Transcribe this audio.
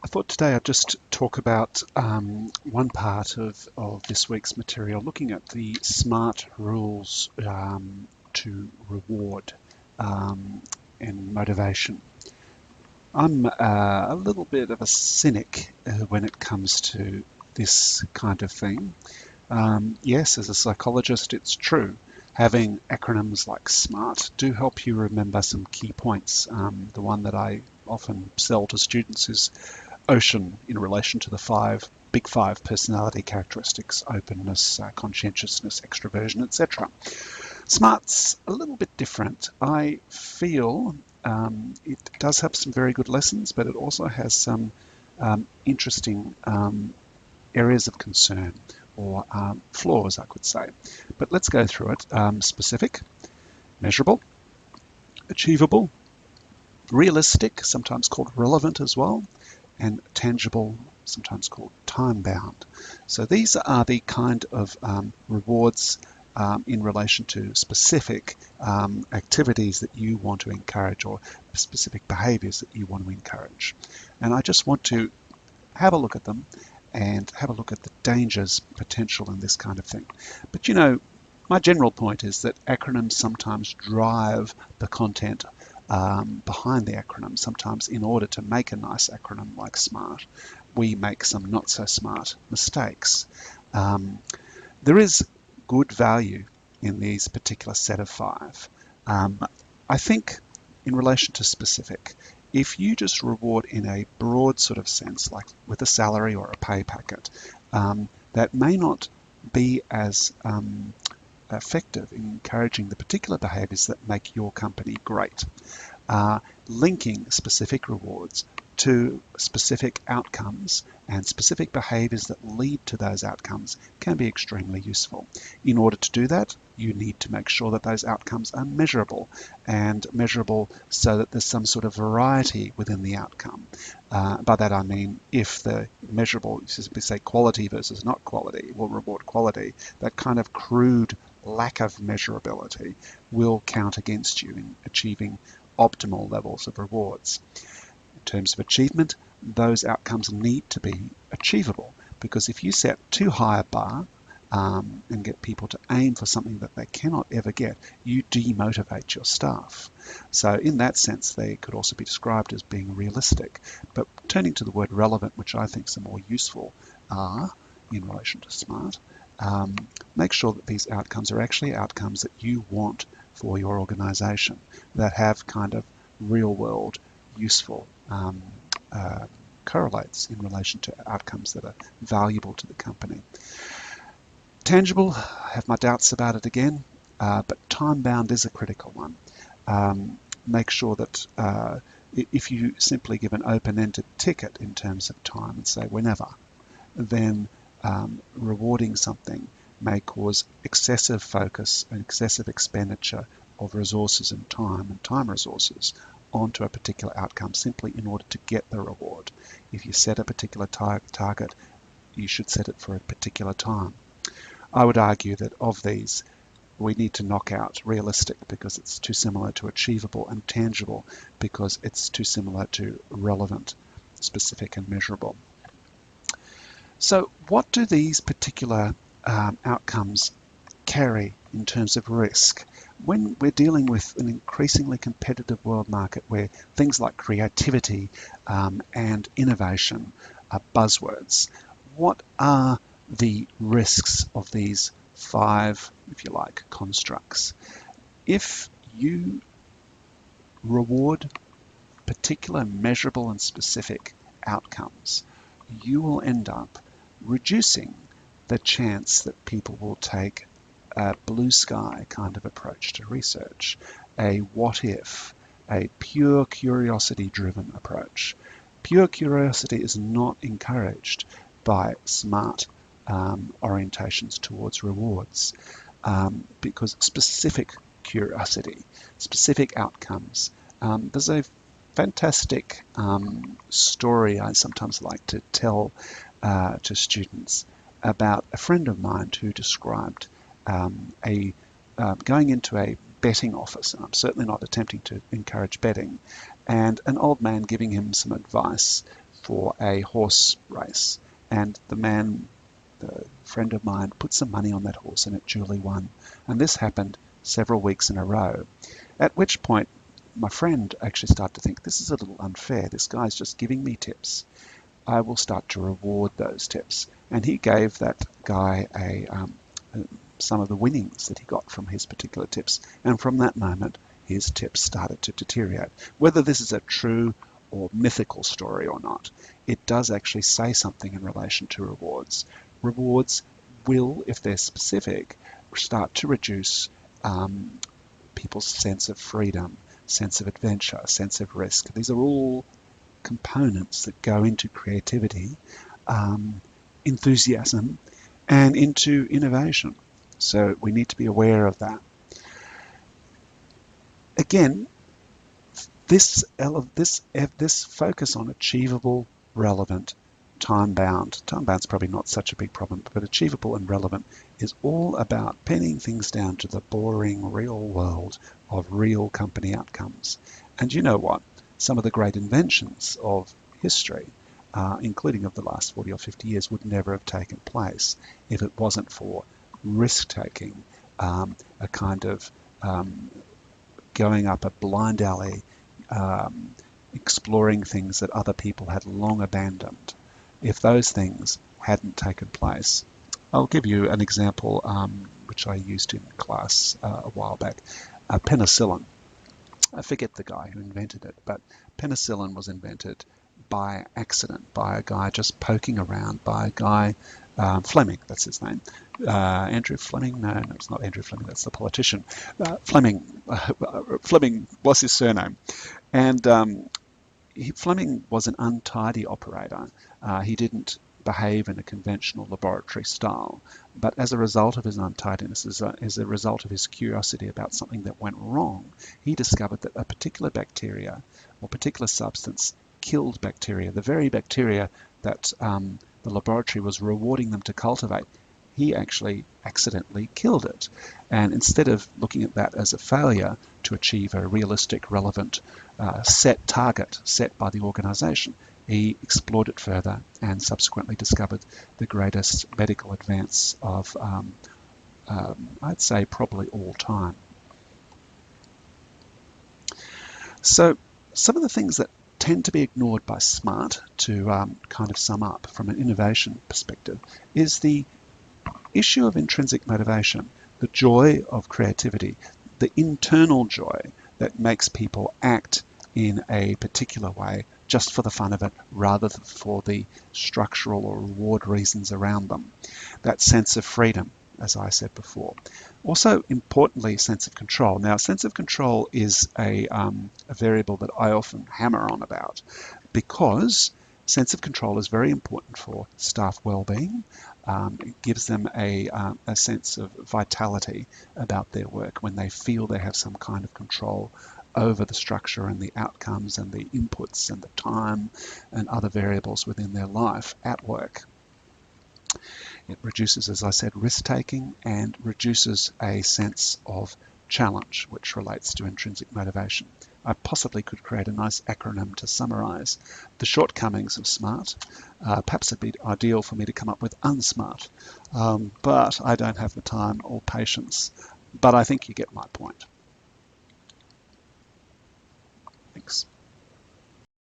I thought today I'd just talk about one part of this week's material, looking at the SMART rules to reward and motivation. I'm a little bit of a cynic when it comes to this kind of thing. Yes, as a psychologist, it's true. Having acronyms like SMART do help you remember some key points. The one that I often sell to students is OCEAN in relation to the big five personality characteristics: openness, conscientiousness, extroversion, etc. SMART's a little bit different. I feel it does have some very good lessons, but it also has some interesting areas of concern, or flaws, I could say. But let's go through it. Specific, measurable, achievable, realistic, sometimes called relevant as well, and tangible, sometimes called time-bound. So these are the kind of rewards in relation to specific activities that you want to encourage, or specific behaviours that you want to encourage. And I just want to have a look at them and have a look at the dangers potential in this kind of thing. But you know, my general point is that acronyms sometimes drive the content behind the acronym. Sometimes in order to make a nice acronym like SMART, we make some not so smart mistakes. There is good value in these particular set of five. I think in relation to specific, if you just reward in a broad sort of sense, like with a salary or a pay packet, that may not be as effective in encouraging the particular behaviours that make your company great. Linking specific rewards to specific outcomes and specific behaviours that lead to those outcomes can be extremely useful. In order to do that, you need to make sure that those outcomes are measurable, and measurable so that there's some sort of variety within the outcome. By that I mean, if the measurable, say quality versus not quality, will reward quality, that kind of crude lack of measurability will count against you in achieving optimal levels of rewards. In terms of achievement, those outcomes need to be achievable, because if you set too high a bar and get people to aim for something that they cannot ever get, you demotivate your staff. So in that sense, they could also be described as being realistic. But turning to the word relevant, which I think is a more useful R in relation to SMART, make sure that these outcomes are actually outcomes that you want for your organization, that have kind of real world useful correlates in relation to outcomes that are valuable to the company. Tangible, I have my doubts about it again, but time-bound is a critical one. Make sure that if you simply give an open-ended ticket in terms of time and say whenever, then rewarding something may cause excessive focus and excessive expenditure of resources and time resources onto a particular outcome simply in order to get the reward. If you set a particular target, you should set it for a particular time. I would argue that of these, we need to knock out realistic because it's too similar to achievable, and tangible because it's too similar to relevant, specific and measurable. So what do these particular outcomes carry in terms of risk? When we're dealing with an increasingly competitive world market where things like creativity and innovation are buzzwords, what are the risks of these five, if you like, constructs? If you reward particular measurable and specific outcomes, you will end up reducing the chance that people will take a blue sky kind of approach to research, a what if, a pure curiosity driven approach. Pure curiosity is not encouraged by SMART orientations towards rewards, because specific curiosity, specific outcomes, there's a fantastic story I sometimes like to tell to students about a friend of mine who described going into a betting office, and I'm certainly not attempting to encourage betting, and an old man giving him some advice for a horse race, and the man, the friend of mine, put some money on that horse and it duly won. And this happened several weeks in a row, at which point my friend actually started to think, this is a little unfair. This guy's just giving me tips. I will start to reward those tips. And he gave that guy some of the winnings that he got from his particular tips. And from that moment, his tips started to deteriorate. Whether this is a true or mythical story or not, it does actually say something in relation to rewards. Rewards will, if they're specific, start to reduce people's sense of freedom, sense of adventure, sense of risk. These are all components that go into creativity, enthusiasm, and into innovation. So we need to be aware of that. Again, this focus on achievable, relevant, time-bound. Time-bound's probably not such a big problem, but achievable and relevant is all about pinning things down to the boring real world of real company outcomes. And you know what? Some of the great inventions of history, including of the last 40 or 50 years, would never have taken place if it wasn't for risk-taking, a kind of going up a blind alley, exploring things that other people had long abandoned. If those things hadn't taken place, I'll give you an example which I used in class a while back. Penicillin. I forget the guy who invented it, but penicillin was invented by accident, by a guy just poking around, by a guy, Fleming, that's his name. Andrew Fleming? No, it's not Andrew Fleming, that's the politician. Fleming was his surname. And Fleming was an untidy operator. He didn't behave in a conventional laboratory style, but as a result of his untidiness, as a result of his curiosity about something that went wrong, he discovered that a particular bacteria or particular substance killed bacteria, the very bacteria that the laboratory was rewarding them to cultivate. He actually accidentally killed it. And instead of looking at that as a failure to achieve a realistic, relevant set target set by the organization, he explored it further and subsequently discovered the greatest medical advance of, I'd say, probably all time. So some of the things that tend to be ignored by SMART, to kind of sum up from an innovation perspective, is the issue of intrinsic motivation, the joy of creativity, the internal joy that makes people act in a particular way just for the fun of it, rather than for the structural or reward reasons around them. That sense of freedom, as I said before. Also, importantly, sense of control. Now, sense of control is a variable that I often hammer on about, because sense of control is very important for staff well-being. It gives them a sense of vitality about their work when they feel they have some kind of control over the structure and the outcomes and the inputs and the time and other variables within their life at work. It reduces, as I said, risk-taking and reduces a sense of challenge, which relates to intrinsic motivation. I possibly could create a nice acronym to summarize the shortcomings of SMART. Perhaps it'd be ideal for me to come up with UNSMART, but I don't have the time or patience. But I think you get my point.